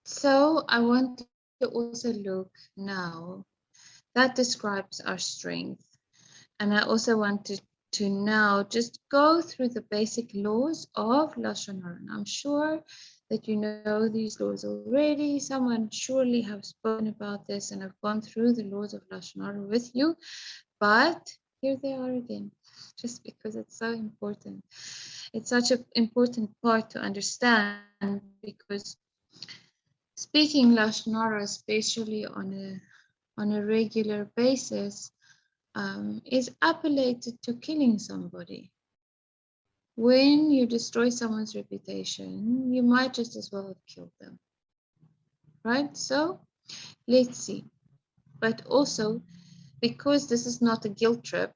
So I want to also look now. That describes our strength. And I also wanted to now just go through the basic laws of Lashon Hara. I'm sure that you know these laws already. Someone surely have spoken about this and have gone through the laws of Lashon Hara with you. But here they are again, just because it's so important. It's such an important part to understand because speaking Lashon Hara, especially on a regular basis, is appellated to killing somebody. When you destroy someone's reputation, you might just as well have killed them, right? So let's see. But also, because this is not a guilt trip,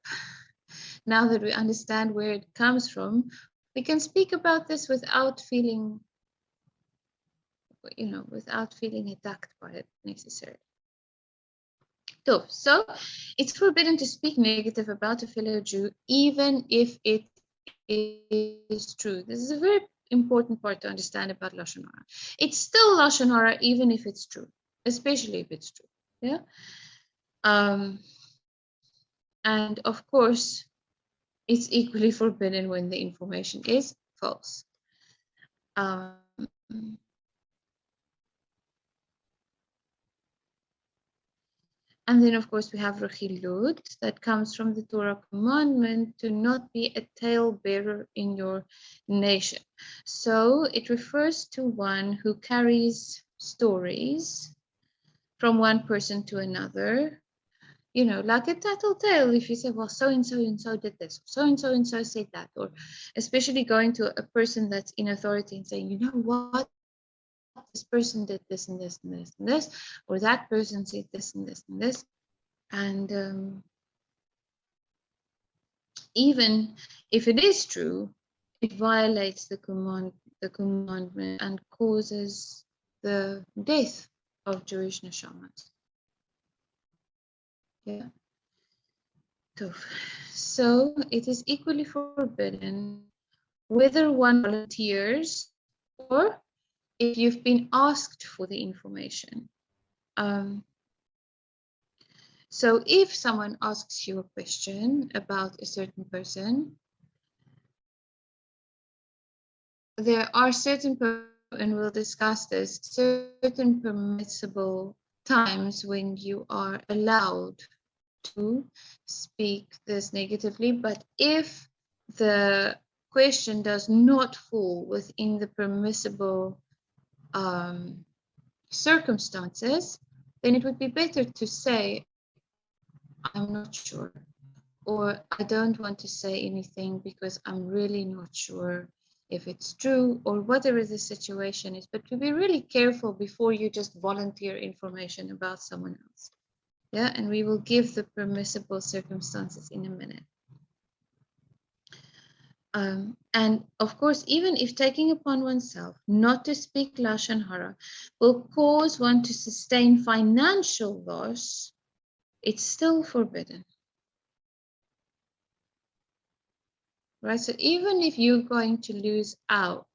now that we understand where it comes from, we can speak about this without feeling, without feeling attacked by it necessarily. So it's forbidden to speak negative about a fellow Jew, even if it is true. This is a very important part to understand about Lashon Hara. It's still Lashon Hara, even if it's true, especially if it's true. Yeah. And of course, it's equally forbidden when the information is false. And then, of course, we have Rechilut, that comes from the Torah commandment to not be a talebearer in your nation. So it refers to one who carries stories from one person to another, like a tattletale. If you say, well, so and so did this, so and so said that, or especially going to a person that's in authority and saying, you know what, this person did this and this and this and this, or that person said this and this and this. And even if it is true, it violates the commandment and causes the death of Jewish neshamas. Yeah. So it is equally forbidden whether one volunteers or if you've been asked for the information. So if someone asks you a question about a certain person, there are certain, and we'll discuss this, certain permissible times when you are allowed to speak this negatively, but if the question does not fall within the permissible circumstances, then it would be better to say, I'm not sure, or I don't want to say anything because I'm really not sure if it's true, or whatever the situation is. But to be really careful before you just volunteer information about someone else. Yeah, and we will give the permissible circumstances in a minute. And of course, even if taking upon oneself not to speak Lashon Hara will cause one to sustain financial loss, it's still forbidden. Right? So even if you're going to lose out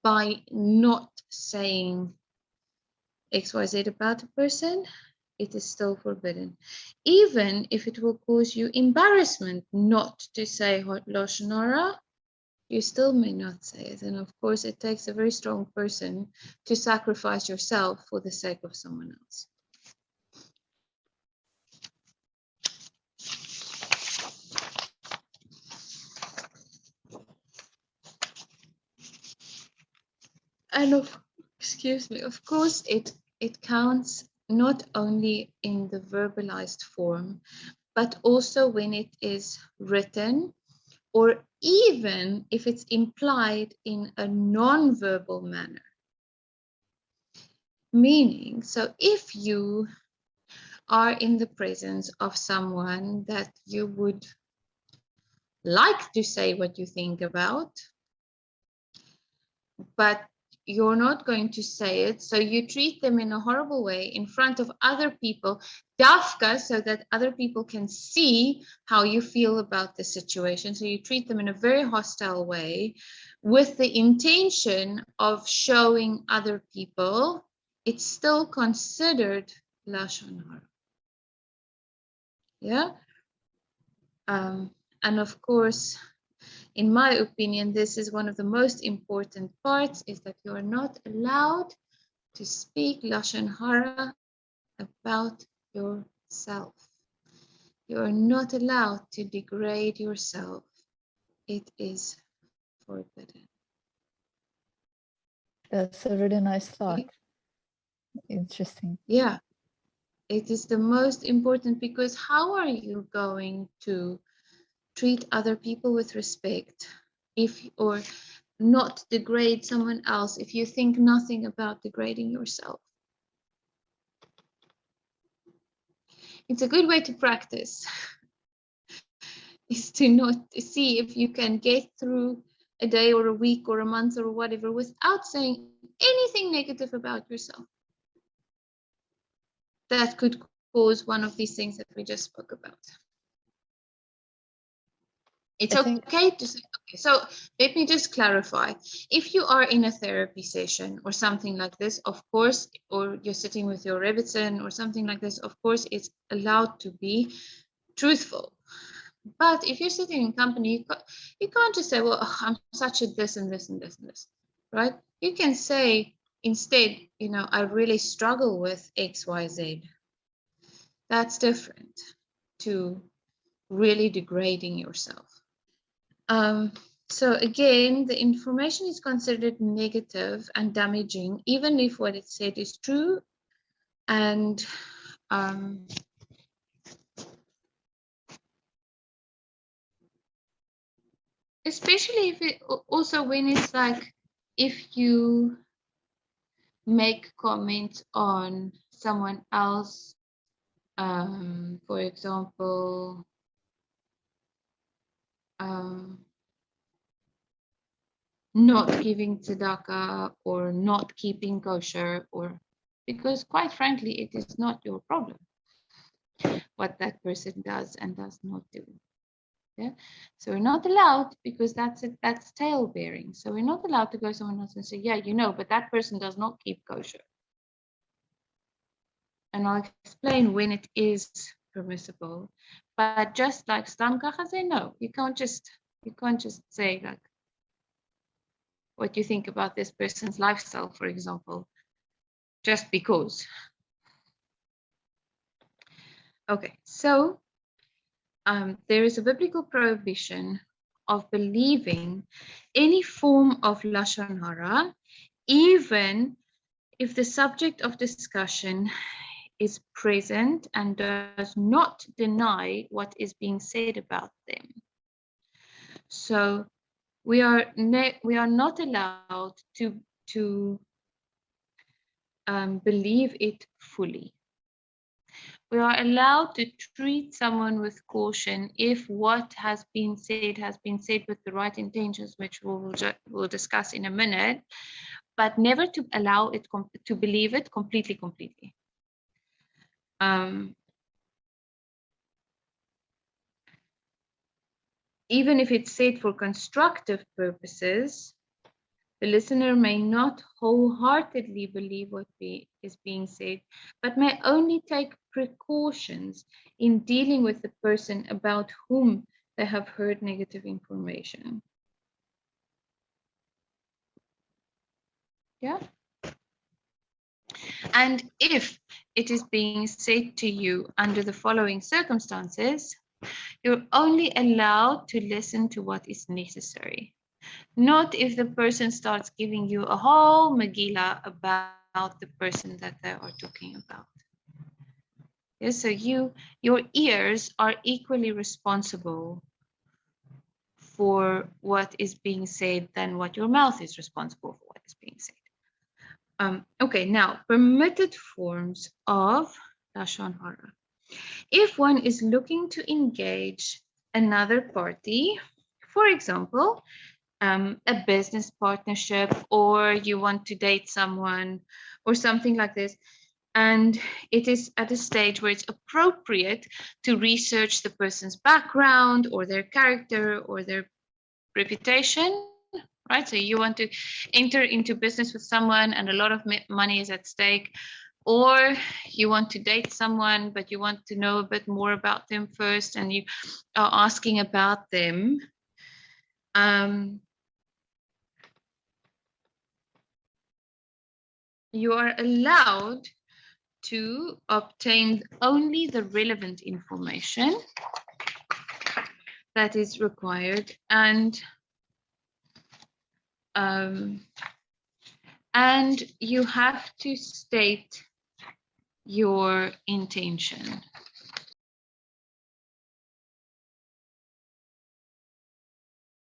by not saying XYZ about a person, it is still forbidden. Even if it will cause you embarrassment not to say Lashon Hara, you still may not say it. And of course, it takes a very strong person to sacrifice yourself for the sake of someone else. And of course, it counts not only in the verbalized form, but also when it is written, or even if it's implied in a non-verbal manner. Meaning, so if you are in the presence of someone that you would like to say what you think about, but you're not going to say it, so you treat them in a horrible way in front of other people, dafka, so that other people can see how you feel about the situation. So you treat them in a very hostile way with the intention of showing other people it's still considered Lashon Hara. Yeah. And of course, in my opinion, this is one of the most important parts, is that you are not allowed to speak Lashon Hara about yourself. You are not allowed to degrade yourself. It is forbidden. That's a really nice thought. Interesting. Yeah, it is the most important, because how are you going to treat other people with respect or not degrade someone else if you think nothing about degrading yourself? It's a good way to practice is to not see if you can get through a day or a week or a month or whatever without saying anything negative about yourself that could cause one of these things that we just spoke about. It's okay to say, okay, so let me just clarify. If you are in a therapy session or something like this, of course, or you're sitting with your Rebetzin or something like this, of course, it's allowed to be truthful. But if you're sitting in company, you can't just say, well, I'm such a this and this and this and this, right? You can say instead, I really struggle with X, Y, Z. That's different to really degrading yourself. So again, the information is considered negative and damaging, even if what it said is true. And especially if it also when it's like, if you make comments on someone else, for example, not giving tzedakah or not keeping kosher, or because quite frankly, it is not your problem what that person does and does not do. Yeah, so we're not allowed, because that's tail bearing. So we're not allowed to go to someone else and say, yeah, but that person does not keep kosher. And I'll explain when it is permissible. But just like stam kacha, no, you can't just say like what you think about this person's lifestyle, for example, just because. Okay, so there is a biblical prohibition of believing any form of Lashon Hara, even if the subject of discussion is present and does not deny what is being said about them. So we are not allowed to believe it fully. We are allowed to treat someone with caution if what has been said with the right intentions, which we'll discuss in a minute, but never to allow it to believe it completely. Even if it's said for constructive purposes, the listener may not wholeheartedly believe what is being said, but may only take precautions in dealing with the person about whom they have heard negative information. Yeah. And if it is being said to you under the following circumstances, you're only allowed to listen to what is necessary. Not if the person starts giving you a whole Megillah about the person that they are talking about. Yeah, so your ears are equally responsible for what is being said than what your mouth is responsible for what is being said. Okay, now permitted forms of Lashon Hara. If one is looking to engage another party, for example, a business partnership, or you want to date someone or something like this, and it is at a stage where it's appropriate to research the person's background or their character or their reputation, right? So you want to enter into business with someone and a lot of money is at stake, or you want to date someone, but you want to know a bit more about them first and you are asking about them. You are allowed to obtain only the relevant information that is required, and you have to state your intention.